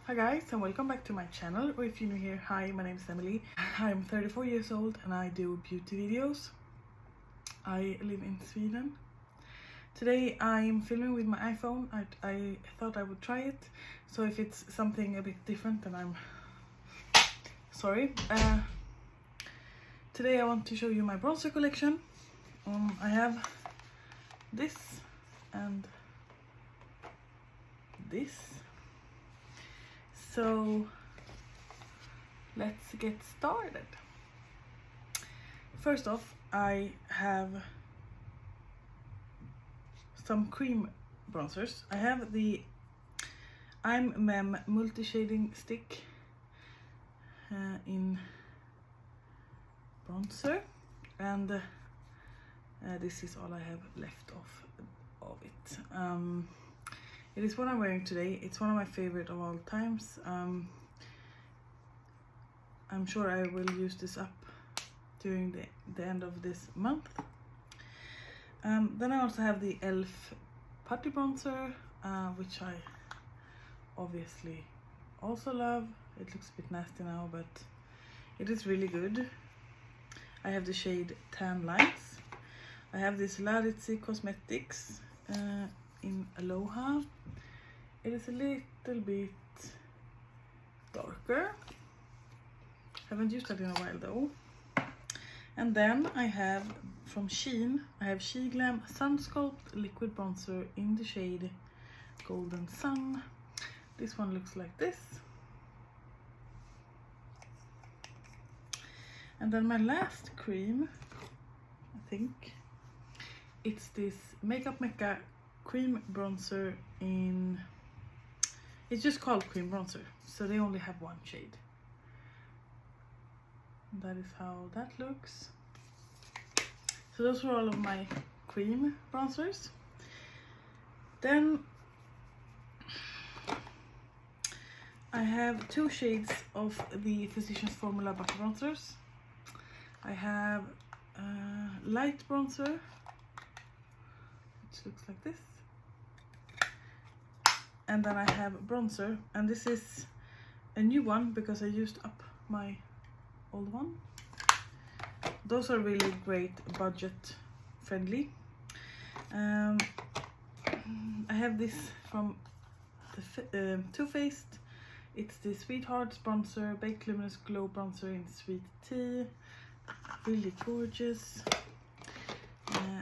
Hi guys, and welcome back to my channel, or if you're new here, hi, my name is Emily. I'm 34 years old and I do beauty videos. I live in Sweden. Today I'm filming with my iPhone. I thought I would try it, so if it's something a bit different then I'm sorry. Today I want to show you my bronzer collection. I have this and this. So let's get started. First off, I have some cream bronzers. I have the I'm Mem multi-shading stick in bronzer, and this is all I have left of it. It is what I'm wearing today. It's one of my favorite of all times. I'm sure I will use this up during the end of this month. Then I also have the e.l.f. Putty Bronzer, which I obviously also love. It looks a bit nasty now, but it is really good. I have the shade Tan Lights. I have this Laritzi Cosmetics in Aloha. It is a little bit darker. Haven't used that in a while though. And then I have from Shein, I have She Glam Sun Sculpt Liquid Bronzer in the shade Golden Sun. This one looks like this. And then my last cream, I think, it's this Makeup Mecca cream bronzer in, it's just called cream bronzer, so they only have one shade. That is how that looks. So those were all of my cream bronzers. Then I have two shades of the Physicians Formula Butter Bronzers. I have light bronzer, which looks like this. And then I have bronzer, and this is a new one because I used up my old one. Those are really great, budget friendly. I have this from the Too Faced. It's the Sweethearts Bronzer Baked Luminous Glow Bronzer in Sweet Tea. Really gorgeous.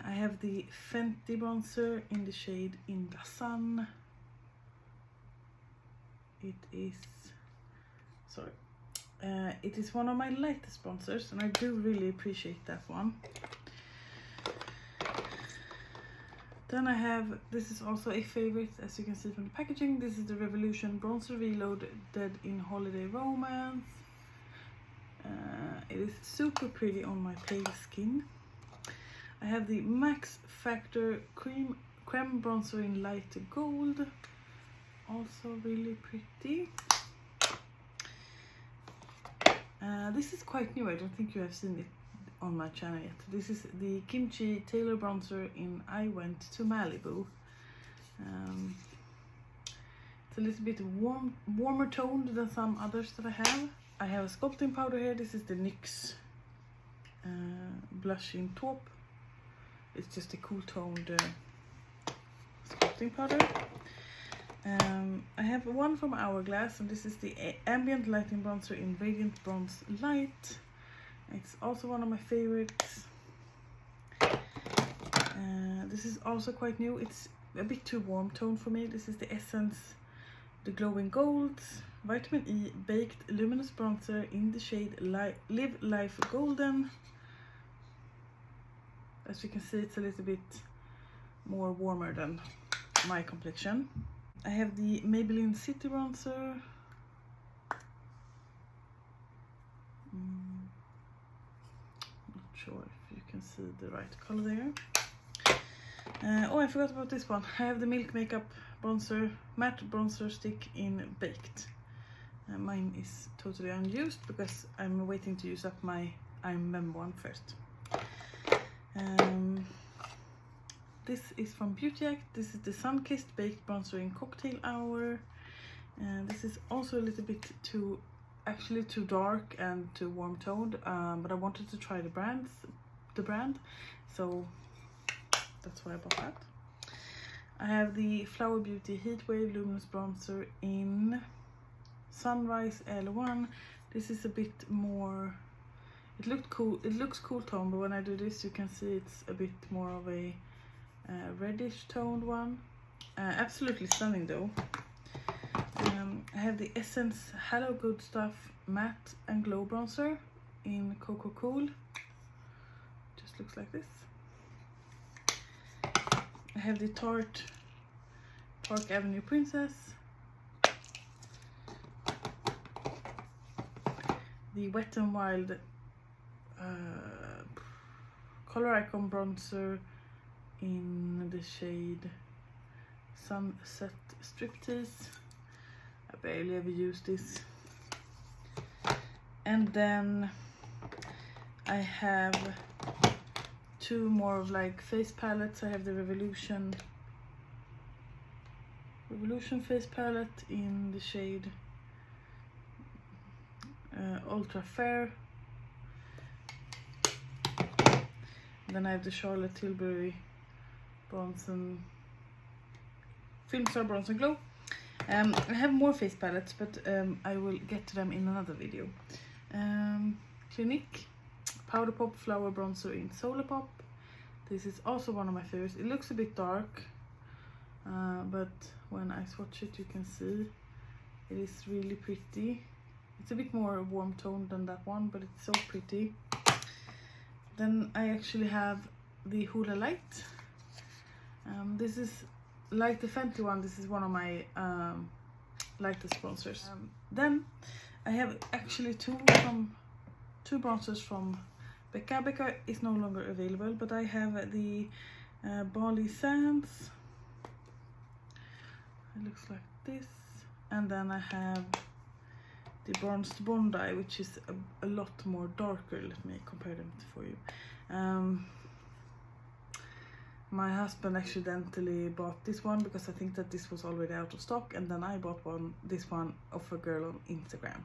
I have the Fenty Bronzer in the shade In the Sun. It is one of my lightest bronzers, and I do really appreciate that one. Then I have, this is also a favorite, as you can see from the packaging. This is the Revolution Bronzer Reload Dead in Holiday Romance. It is super pretty on my pale skin. I have the Max Factor Creme Bronzer in Light Gold. Also really pretty. This is quite new. I don't think you have seen it on my channel yet. This is the Kimchi Tailor Bronzer in I Went to Malibu. It's a little bit warmer toned than some others that I have. I have a sculpting powder here. This is the NYX blush in taupe. It's just a cool toned sculpting powder. I have one from Hourglass, and this is the Ambient Lighting Bronzer in Radiant Bronze Light. It's also one of my favorites. This is also quite new. It's a bit too warm tone for me. This is the Essence The Glowing Golds Vitamin E Baked Luminous Bronzer in the shade Live Life Golden. As you can see, it's a little bit more warmer than my complexion. I have the Maybelline City Bronzer. Not sure if you can see the right color there. Oh, I forgot about this one. I have the Milk Makeup Bronzer Matte Bronzer Stick in Baked. Mine is totally unused because I'm waiting to use up my I'm Mem one first. This is from Beauty Act. This is the Sun Kissed Baked Bronzer in Cocktail Hour. And this is also a little bit too dark and too warm toned, but I wanted to try the brand, so that's why I bought that. I have the Flower Beauty Heatwave Luminous Bronzer in Sunrise L1. This is a bit more, it looks cool tone, but when I do this you can see it's a bit more of a reddish toned one. Absolutely stunning though. I have the Essence Hello Good Stuff Matte and Glow Bronzer in Cocoa Cool. Just looks like this. I have the Tarte Park Avenue Princess. The Wet n Wild Color Icon Bronzer in the shade Sunset Striptease. I barely ever use this. And then I have two more of like face palettes. I have the Revolution face palette in the shade Ultra Fair. Then I have the Charlotte Tilbury Bronze and Film Star Bronze and Glow. I have more face palettes, but I will get to them in another video. Clinique Powder Pop Flower Bronzer in Solar Pop. This is also one of my favorites. It looks a bit dark, but when I swatch it you can see it is really pretty. It's a bit more warm toned than that one, but it's so pretty. Then I actually have the Hoola Light. This is like the Fenty one. This is one of my lightest bronzers. Then I have actually two bronzers from Becca. Becca is no longer available, but I have the Bali Sands. It looks like this. And then I have the Bronzed Bondi, which is a lot more darker. Let me compare them for you. My husband accidentally bought this one because I think that this was already out of stock, and then I bought this one of a girl on Instagram.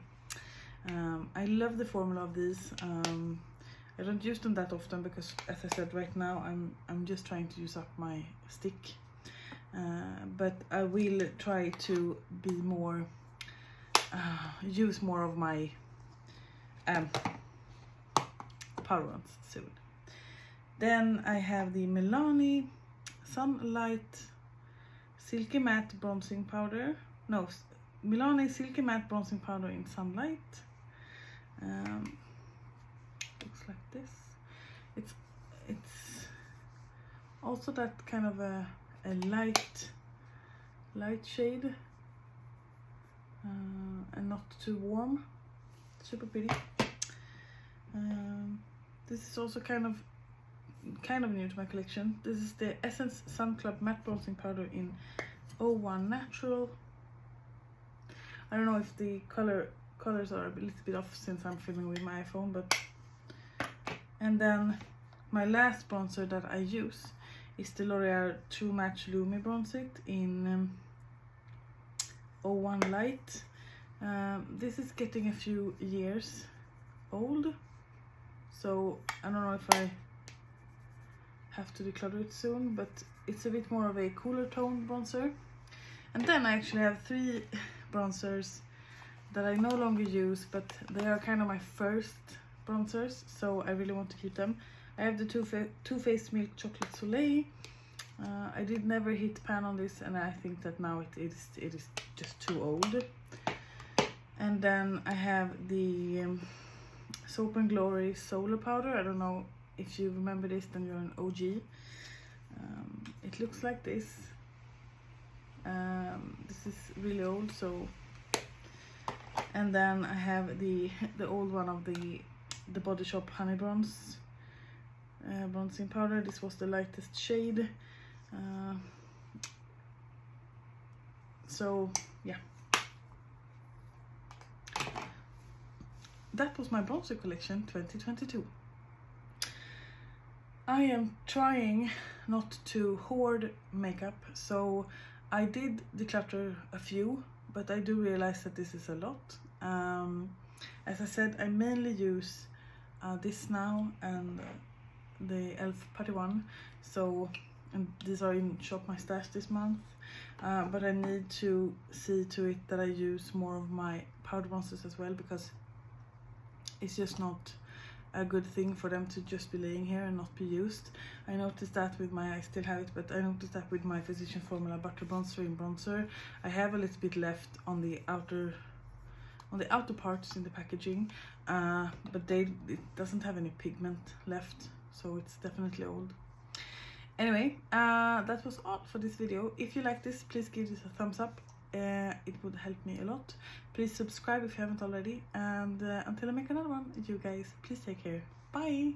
I love the formula of these. I don't use them that often because, as I said, right now I'm just trying to use up my stick. But I will try to be more use more of my powder ones soon. Then I have the Milani Sunlight Silky Matte Bronzing Powder. No, Milani Silky Matte Bronzing Powder in Sunlight. Looks like this. It's also that kind of a light shade, and not too warm. Super pretty. This is also kind of new to my collection. This is the Essence Sun Club Matte Bronzing Powder in 01 Natural. I don't know if the colors are a little bit off since I'm filming with my iPhone, but. And then my last bronzer that I use is the L'Oreal True Match Lumi Bronzer in 01 Light. This is getting a few years old, so I don't know if I have to declutter it soon, but it's a bit more of a cooler tone bronzer. And then I actually have three bronzers that I no longer use, but they are kind of my first bronzers, so I really want to keep them. I have the Too Faced Milk Chocolate Soleil. I did never hit pan on this, and I think that now it is just too old. And then I have the Soap and Glory Solar Powder. I don't know if you remember this, then you're an OG. It looks like this. This is really old, so. And then I have the old one of the Body Shop Honey Bronze bronzing powder. This was the lightest shade. So yeah, that was my bronzer collection 2022. I am trying not to hoard makeup, so I did declutter a few but I do realize that this is a lot. As I said, I mainly use this now and the e.l.f. Putty one, so, and these are in Shop My Stash this month, but I need to see to it that I use more of my powder bronzers as well, because it's just not a good thing for them to just be laying here and not be used. I noticed that with my, I still have it, but I noticed that with my Physicians Formula Butter Bronzer in bronzer, I have a little bit left on the outer parts in the packaging, but it doesn't have any pigment left, so it's definitely old. Anyway, that was all for this video. If you like this, please give this a thumbs up. It would help me a lot. Please subscribe if you haven't already, and until I make another one, you guys, please take care. Bye.